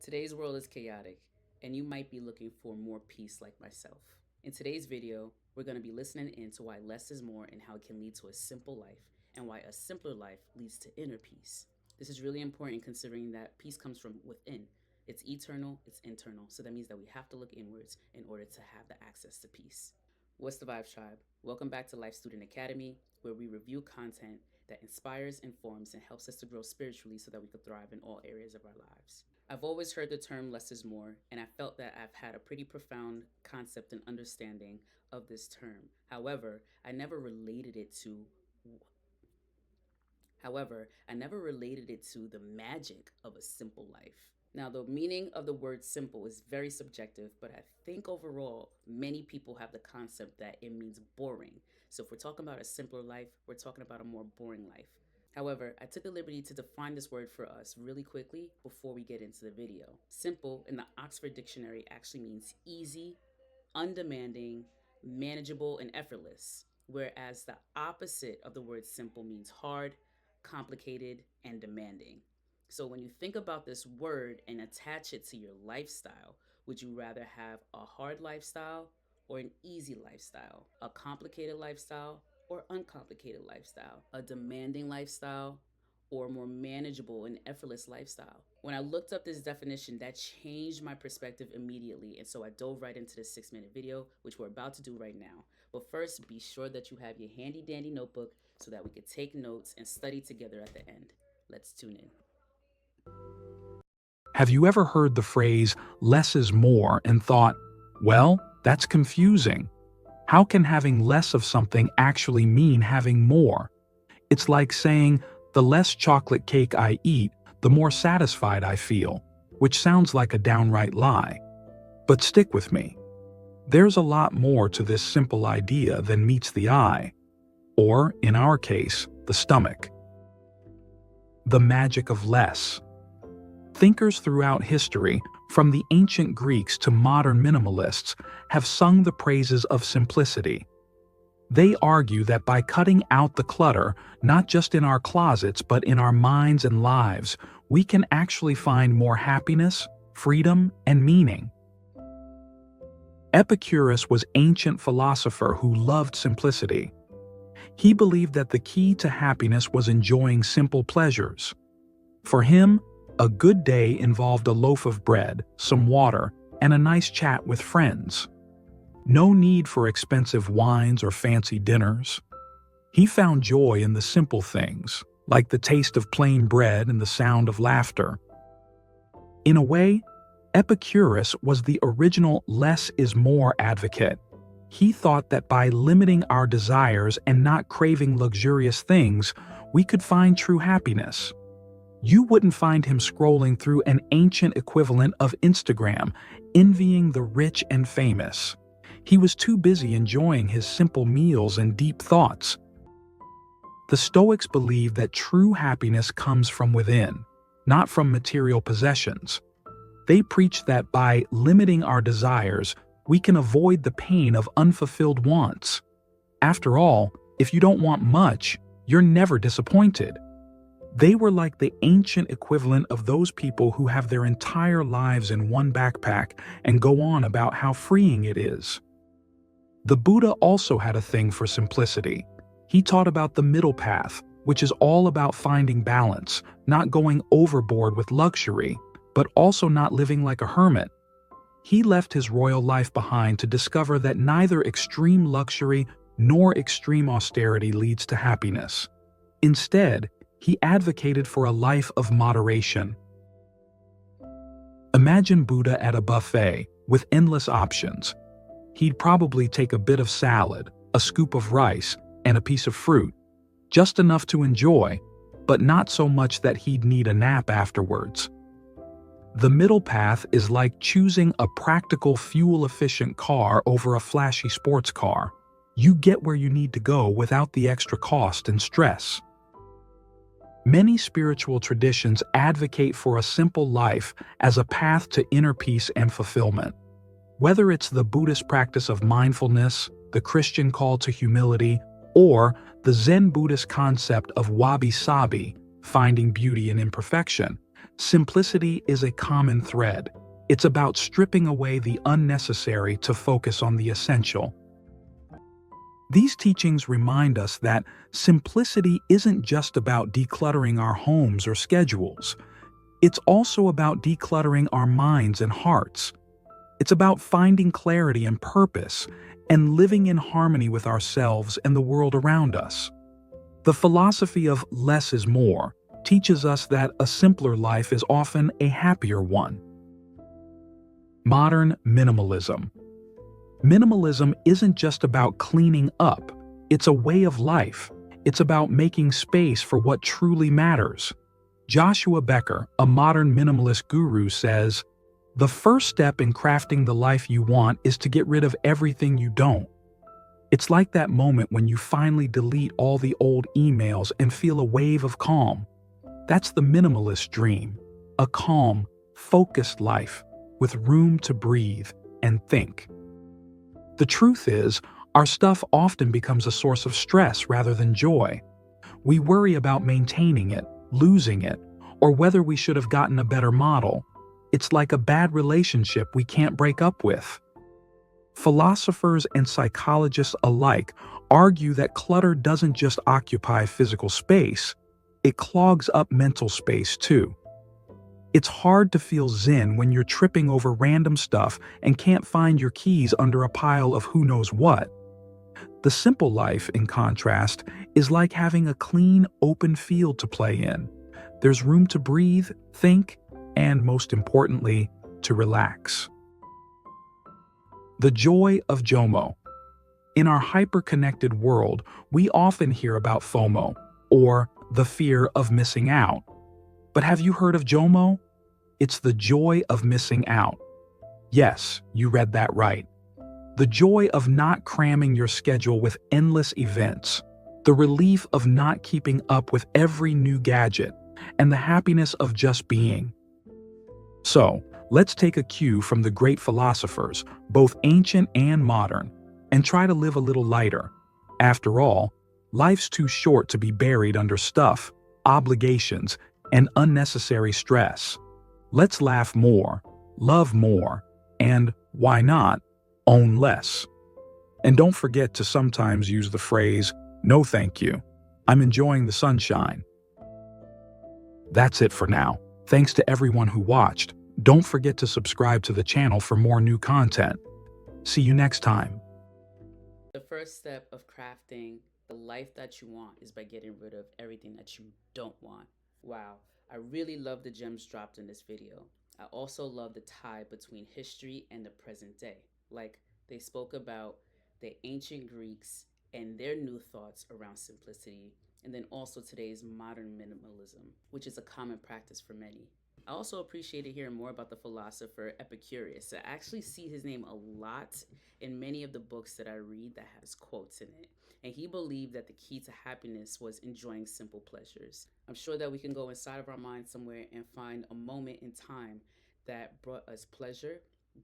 Today's world is chaotic, and you might be looking for more peace like myself. In today's video, we're going to be listening into why less is more and how it can lead to a simple life, and why a simpler life leads to inner peace. This is really important considering that peace comes from within. It's eternal, it's internal, so that means that we have to look inwards in order to have the access to peace. What's the vibe, tribe? Welcome back to Life Student Academy, where we review content that inspires, informs, and helps us to grow spiritually so that we can thrive in all areas of our lives. I've always heard the term less is more, and I felt that I've had a pretty profound concept and understanding of this term. I never related it to the magic of a simple life. Now, the meaning of the word simple is very subjective, but I think overall, many people have the concept that it means boring. So, if we're talking about a simpler life, we're talking about a more boring life. However, I took the liberty to define this word for us really quickly before we get into the video. Simple in the Oxford Dictionary actually means easy, undemanding, manageable, and effortless, whereas the opposite of the word simple means hard, complicated, and demanding. So when you think about this word and attach it to your lifestyle, would you rather have a hard lifestyle or an easy lifestyle? A complicated lifestyle or uncomplicated lifestyle? A demanding lifestyle or a more manageable and effortless lifestyle? When I looked up this definition, that changed my perspective immediately, and so I dove right into this 6-minute video, which we're about to do right now. But first, be sure that you have your handy dandy notebook so that we could take notes and study together at the end. Let's tune in. Have you ever heard the phrase, less is more, and thought, well, that's confusing. How can having less of something actually mean having more? It's like saying, the less chocolate cake I eat, the more satisfied I feel, which sounds like a downright lie. But stick with me. There's a lot more to this simple idea than meets the eye, or, in our case, the stomach. The magic of less. Thinkers throughout history, from the ancient Greeks to modern minimalists, have sung the praises of simplicity. They argue that by cutting out the clutter, not just in our closets but in our minds and lives, we can actually find more happiness, freedom, and meaning. Epicurus was an ancient philosopher who loved simplicity. He believed that the key to happiness was enjoying simple pleasures. For him, a good day involved a loaf of bread, some water, and a nice chat with friends. No need for expensive wines or fancy dinners. He found joy in the simple things, like the taste of plain bread and the sound of laughter. In a way, Epicurus was the original less is more advocate. He thought that by limiting our desires and not craving luxurious things, we could find true happiness. You wouldn't find him scrolling through an ancient equivalent of Instagram, envying the rich and famous. He was too busy enjoying his simple meals and deep thoughts. The Stoics believed that true happiness comes from within, not from material possessions. They preached that by limiting our desires, we can avoid the pain of unfulfilled wants. After all, if you don't want much, you're never disappointed. They were like the ancient equivalent of those people who have their entire lives in one backpack and go on about how freeing it is. The Buddha also had a thing for simplicity. He taught about the middle path, which is all about finding balance, not going overboard with luxury, but also not living like a hermit. He left his royal life behind to discover that neither extreme luxury nor extreme austerity leads to happiness. Instead, he advocated for a life of moderation. Imagine Buddha at a buffet with endless options. He'd probably take a bit of salad, a scoop of rice, and a piece of fruit, just enough to enjoy, but not so much that he'd need a nap afterwards. The middle path is like choosing a practical, fuel-efficient car over a flashy sports car. You get where you need to go without the extra cost and stress. Many spiritual traditions advocate for a simple life as a path to inner peace and fulfillment. Whether it's the Buddhist practice of mindfulness, the Christian call to humility, or the Zen Buddhist concept of wabi-sabi, finding beauty in imperfection, Simplicity is a common thread. It's about stripping away the unnecessary to focus on the essential. These teachings remind us that simplicity isn't just about decluttering our homes or schedules. It's also about decluttering our minds and hearts. It's about finding clarity and purpose and living in harmony with ourselves and the world around us. The philosophy of less is more teaches us that a simpler life is often a happier one. Modern minimalism. Minimalism isn't just about cleaning up, it's a way of life. It's about making space for what truly matters. Joshua Becker, a modern minimalist guru, says, "The first step in crafting the life you want is to get rid of everything you don't." It's like that moment when you finally delete all the old emails and feel a wave of calm. That's the minimalist dream, a calm, focused life with room to breathe and think. The truth is, our stuff often becomes a source of stress rather than joy. We worry about maintaining it, losing it, or whether we should have gotten a better model. It's like a bad relationship we can't break up with. Philosophers and psychologists alike argue that clutter doesn't just occupy physical space, it clogs up mental space too. It's hard to feel zen when you're tripping over random stuff and can't find your keys under a pile of who knows what. The simple life, in contrast, is like having a clean, open field to play in. There's room to breathe, think, and most importantly, to relax. The joy of JOMO. In our hyper-connected world, we often hear about FOMO, or the fear of missing out. But have you heard of JOMO? It's the joy of missing out. Yes, you read that right. The joy of not cramming your schedule with endless events, the relief of not keeping up with every new gadget, and the happiness of just being. So, let's take a cue from the great philosophers, both ancient and modern, and try to live a little lighter. After all, life's too short to be buried under stuff, obligations, and unnecessary stress. Let's laugh more, love more, and, why not, own less. And don't forget to sometimes use the phrase, "No thank you. I'm enjoying the sunshine." That's it for now. Thanks to everyone who watched. Don't forget to subscribe to the channel for more new content. See you next time. The first step of crafting the life that you want is by getting rid of everything that you don't want. Wow, I really love the gems dropped in this video. I also love the tie between history and the present day. Like, they spoke about the ancient Greeks and their new thoughts around simplicity, and then also today's modern minimalism, which is a common practice for many. I also appreciated hearing more about the philosopher Epicurus. I actually see his name a lot in many of the books that I read that has quotes in it. And he believed that the key to happiness was enjoying simple pleasures. I'm sure that we can go inside of our mind somewhere and find a moment in time that brought us pleasure,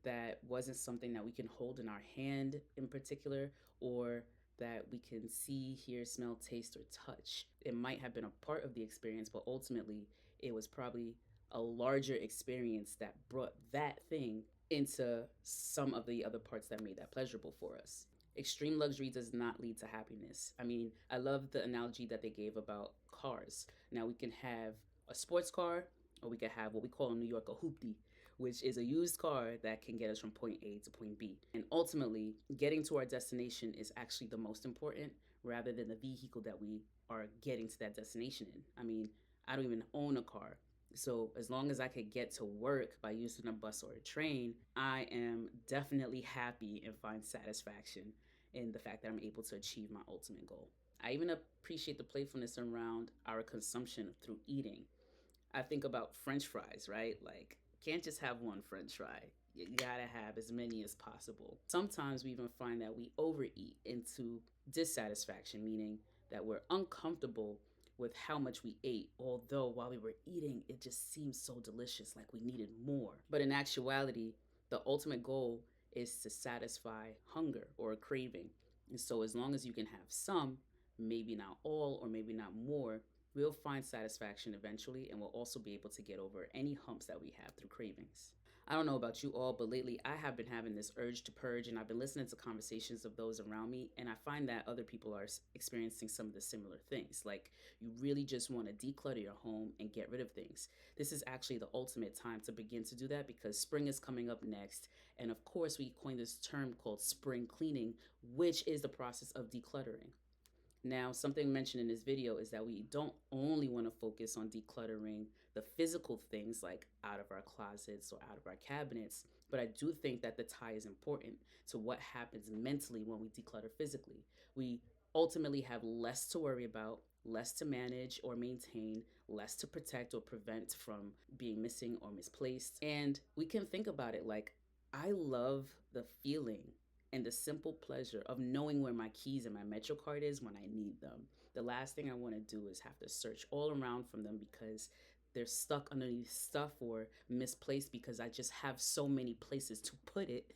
that wasn't something that we can hold in our hand in particular, or that we can see, hear, smell, taste, or touch. It might have been a part of the experience, but ultimately it was probably a larger experience that brought that thing into some of the other parts that made that pleasurable for us. Extreme luxury does not lead to happiness. I mean, I love the analogy that they gave about cars. Now, we can have a sports car, or we could have what we call in New York a hoopty, which is a used car that can get us from point A to point B. And ultimately, getting to our destination is actually the most important rather than the vehicle that we are getting to that destination in. I mean, I don't even own a car. So as long as I could get to work by using a bus or a train, I am definitely happy and find satisfaction in the fact that I'm able to achieve my ultimate goal. I even appreciate the playfulness around our consumption through eating. I think about French fries, right? Like, can't just have one French fry. You gotta have as many as possible. Sometimes we even find that we overeat into dissatisfaction, meaning that we're uncomfortable with how much we ate, although while we were eating, it just seemed so delicious, like we needed more. But in actuality, the ultimate goal is to satisfy hunger or a craving. And so, as long as you can have some, maybe not all or maybe not more, we'll find satisfaction eventually, and we'll also be able to get over any humps that we have through cravings. I don't know about you all, but lately I have been having this urge to purge, and I've been listening to conversations of those around me, and I find that other people are experiencing some of the similar things. Like, you really just want to declutter your home and get rid of things. This is actually the ultimate time to begin to do that because spring is coming up next, and of course, we coined this term called spring cleaning, which is the process of decluttering. Now, something mentioned in this video is that we don't only want to focus on decluttering the physical things like out of our closets or out of our cabinets, but I do think that the tie is important to what happens mentally when we declutter physically. We ultimately have less to worry about, less to manage or maintain, less to protect or prevent from being missing or misplaced. And we can think about it like, I love the feeling and the simple pleasure of knowing where my keys and my Metro card is when I need them. The last thing I want to do is have to search all around for them because they're stuck underneath stuff or misplaced because I just have so many places to put it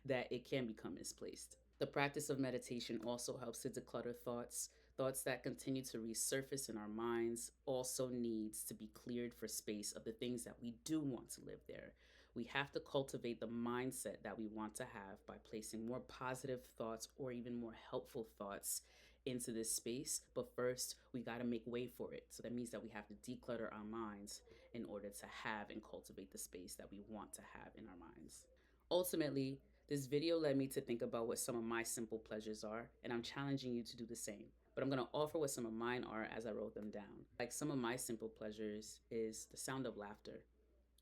that it can become misplaced. The practice of meditation also helps to declutter thoughts. Thoughts that continue to resurface in our minds also needs to be cleared for space of the things that we do want to live there. We have to cultivate the mindset that we want to have by placing more positive thoughts or even more helpful thoughts into this space. But first, we got to make way for it. So that means that we have to declutter our minds in order to have and cultivate the space that we want to have in our minds. Ultimately, this video led me to think about what some of my simple pleasures are, and I'm challenging you to do the same. But I'm going to offer what some of mine are as I wrote them down. Like, some of my simple pleasures is the sound of laughter,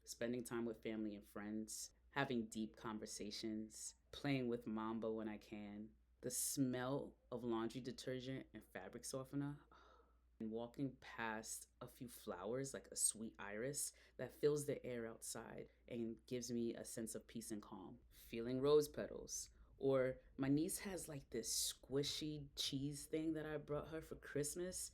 spending time with family and friends, having deep conversations, playing with Mamba when I can, the smell of laundry detergent and fabric softener, and walking past a few flowers like a sweet iris that fills the air outside and gives me a sense of peace and calm. Feeling rose petals. Or my niece has like this squishy cheese thing that I brought her for Christmas.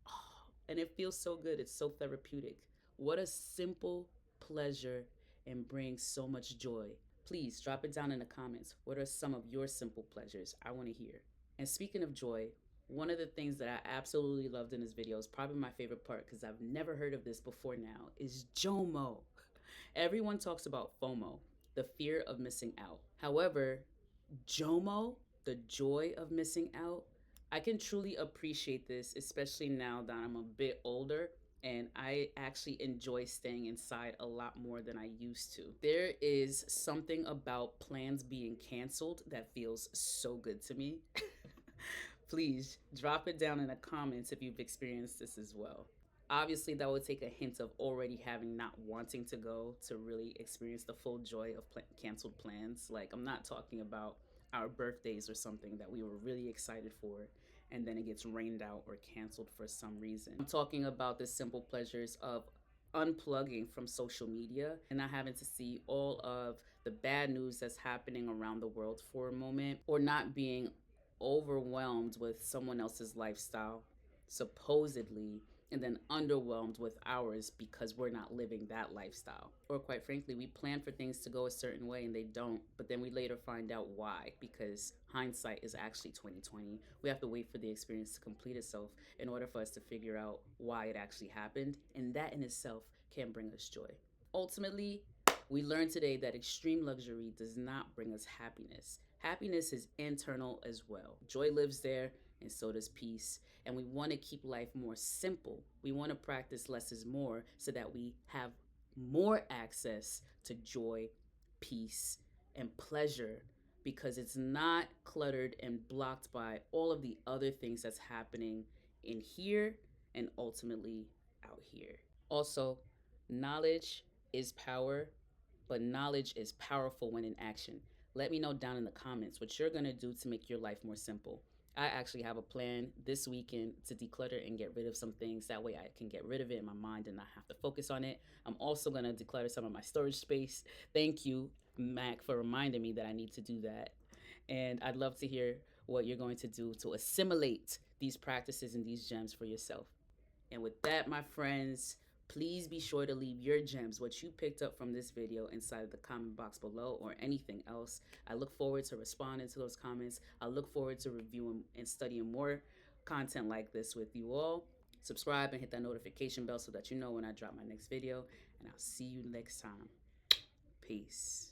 Oh, and it feels so good. It's so therapeutic. What a simple pleasure and brings so much joy. Please drop it down in the comments. What are some of your simple pleasures? I want to hear. And speaking of joy, one of the things that I absolutely loved in this video is probably my favorite part because I've never heard of this before now is JOMO. Everyone talks about FOMO, the fear of missing out. However, JOMO, the joy of missing out, I can truly appreciate this, especially now that I'm a bit older and I actually enjoy staying inside a lot more than I used to. There is something about plans being canceled that feels so good to me. Please drop it down in the comments if you've experienced this as well. Obviously, that would take a hint of already having not wanting to go to really experience the full joy of canceled plans. Like, I'm not talking about our birthdays or something that we were really excited for and then it gets rained out or canceled for some reason. I'm talking about the simple pleasures of unplugging from social media and not having to see all of the bad news that's happening around the world for a moment, or not being overwhelmed with someone else's lifestyle, supposedly, and then underwhelmed with ours because we're not living that lifestyle. Or quite frankly, we plan for things to go a certain way and they don't, but then we later find out why because hindsight is actually 2020. We have to wait for the experience to complete itself in order for us to figure out why it actually happened, and that in itself can bring us joy. Ultimately, we learned today that extreme luxury does not bring us happiness. Happiness is internal as well. Joy lives there, and so does peace. And we want to keep life more simple. We want to practice less is more so that we have more access to joy, peace, and pleasure because it's not cluttered and blocked by all of the other things that's happening in here and ultimately out here. Also, knowledge is power, but knowledge is powerful when in action. Let me know down in the comments what you're gonna do to make your life more simple. I actually have a plan this weekend to declutter and get rid of some things. That way I can get rid of it in my mind and not have to focus on it. I'm also gonna declutter some of my storage space. Thank you, Mac, for reminding me that I need to do that. And I'd love to hear what you're going to do to assimilate these practices and these gems for yourself. And with that, my friends, please be sure to leave your gems, what you picked up from this video, inside of the comment box below or anything else. I look forward to responding to those comments. I look forward to reviewing and studying more content like this with you all. Subscribe and hit that notification bell so that you know when I drop my next video. And I'll see you next time. Peace.